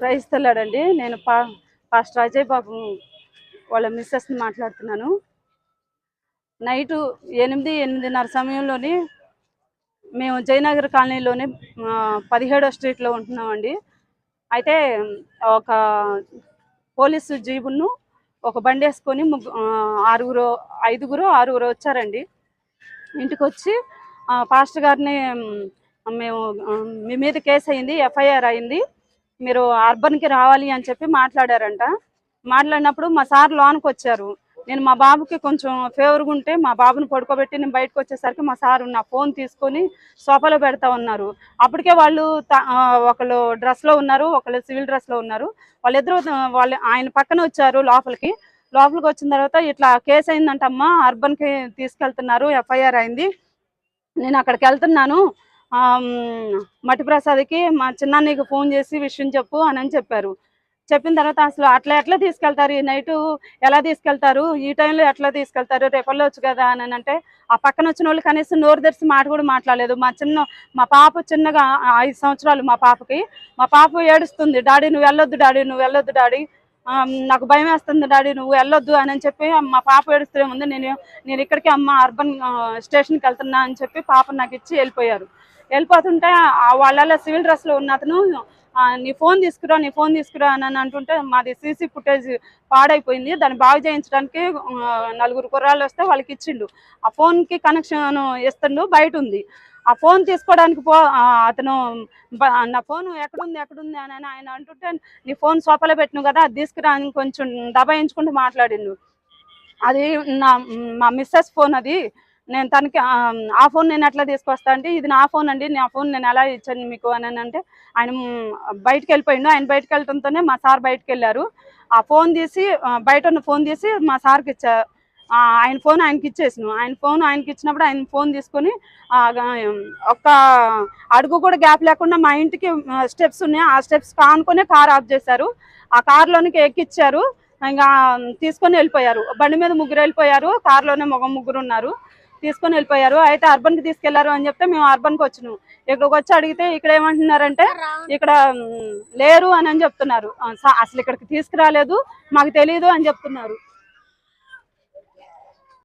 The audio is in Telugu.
ప్రయిస్తున్నాడండి. నేను పాస్టర్ అజయ్ బాబు వాళ్ళ మిస్సెస్ని మాట్లాడుతున్నాను. నైటు 8:30 సమయంలోని మేము జయనగర్ కాలనీలోనే 17వ స్ట్రీట్లో ఉంటున్నామండి. అయితే ఒక పోలీసు జీబును ఒక బండి వేసుకొని ఐదుగురు వచ్చారండి. ఇంటికి వచ్చి పాస్టర్ గారిని మేము మీ మీద కేసు అయింది, ఎఫ్ఐఆర్ అయింది, మీరు అర్బన్కి రావాలి అని చెప్పి మాట్లాడారంట. మాట్లాడినప్పుడు మా సార్ లోనికి వచ్చారు. నేను మా బాబుకి కొంచెం ఫేవర్గా ఉంటే మా బాబుని పడుకోబెట్టి నేను బయటకు వచ్చేసరికి మా సారు నా ఫోన్ తీసుకొని సోఫాలో పెడతా ఉన్నారు. అప్పటికే వాళ్ళు ఒకళ్ళు డ్రెస్లో ఉన్నారు, ఒకళ్ళు సివిల్ డ్రెస్లో ఉన్నారు. వాళ్ళిద్దరూ ఆయన పక్కన వచ్చారు లోపలికి వచ్చిన తర్వాత ఇట్లా కేసు అయిందంటమ్మా, అర్బన్కి తీసుకెళ్తున్నారు, ఎఫ్ఐఆర్ అయింది, నేను అక్కడికి వెళ్తున్నాను, మట్టి ప్రసాద్కి మా చిన్నాన్నకి ఫోన్ చేసి విషయం చెప్పు అని చెప్పారు. చెప్పిన తర్వాత అసలు ఎట్లా తీసుకెళ్తారు, ఈ నైటు ఎలా తీసుకెళ్తారు, ఈ టైంలో ఎట్లా తీసుకెళ్తారు, రేపు వెళ్ళొచ్చు కదా అని అంటే ఆ పక్కన వచ్చిన వాళ్ళు కనీసం నోరు తెరిచి మాట కూడా మాట్లాడలేదు. మా పాప చిన్నగా 5 సంవత్సరాలు మా పాప ఏడుస్తుంది, డాడీ నువ్వు వెళ్ళొద్దు డాడీ, నాకు భయం వేస్తుంది డాడీ, నువ్వు వెళ్ళొద్దు అని చెప్పి మా పాప ఏడుస్తూనే ఉంది. నేను ఇక్కడికి అర్బన్ స్టేషన్కి వెళ్తున్నా అని చెప్పి పాప నాకు ఇచ్చి వెళ్ళిపోతుంటే వాళ్ళ సివిల్ డ్రెస్లో ఉన్న అతను నీ ఫోన్ తీసుకురా అని అంటుంటే మాది సీసీ ఫుటేజ్ పాడైపోయింది, దాన్ని బాగు చేయించడానికి 4 కుర్రాళ్ళు వస్తే వాళ్ళకి ఇచ్చిండు. ఆ ఫోన్కి కనెక్షన్ ఇస్తుండు, బయట ఉంది. ఆ ఫోన్ తీసుకోవడానికి అతను నా ఫోన్ ఎక్కడుంది అని ఆయన అంటుంటే నీ ఫోన్ సోఫాలో పెట్టిను కదా, అది తీసుకురా అని కొంచెం దబాయించుకుంటూ మాట్లాడిండు. అది మా మిస్సెస్ ఫోన్, అది నేను తనకి ఆ ఫోన్ నేను ఎట్లా తీసుకొస్తా అంటే ఇది నా ఫోన్ అండి, నా ఫోన్ నేను ఎలా ఇచ్చాను మీకు అని అంటే ఆయన బయటకు వెళ్ళిపోయిండు. ఆయన బయటకు వెళ్ళడంతోనే మా సార్ బయటకు వెళ్ళారు. ఆ ఫోన్ తీసి బయట ఉన్న ఫోన్ తీసి మా సార్కి ఇచ్చారు. ఆయన ఫోన్ ఆయనకి ఇచ్చేసాను. ఆయనకి ఇచ్చినప్పుడు ఆయన ఫోన్ తీసుకొని ఒక్క అడుగు కూడా గ్యాప్ లేకుండా మా ఇంటికి స్టెప్స్ ఉన్నాయి, ఆ స్టెప్స్ కానుకొని కార్ ఆఫ్ చేశారు. ఆ కార్లోనికి ఎక్కిచ్చారు, ఇంకా తీసుకొని వెళ్ళిపోయారు. బండి మీద 3 వెళ్ళిపోయారు, కార్లోనే ముగ్గురు ఉన్నారు, తీసుకొని వెళ్ళిపోయారు. అయితే అర్బన్కి తీసుకెళ్లారు అని చెప్తే మేము అర్బన్కి వచ్చినాం. ఇక్కడికి వచ్చి అడిగితే ఇక్కడ ఏమంటున్నారంటే ఇక్కడ లేరు అని చెప్తున్నారు. అసలు ఇక్కడికి తీసుకురాలేదు, మాకు తెలియదు అని చెప్తున్నారు.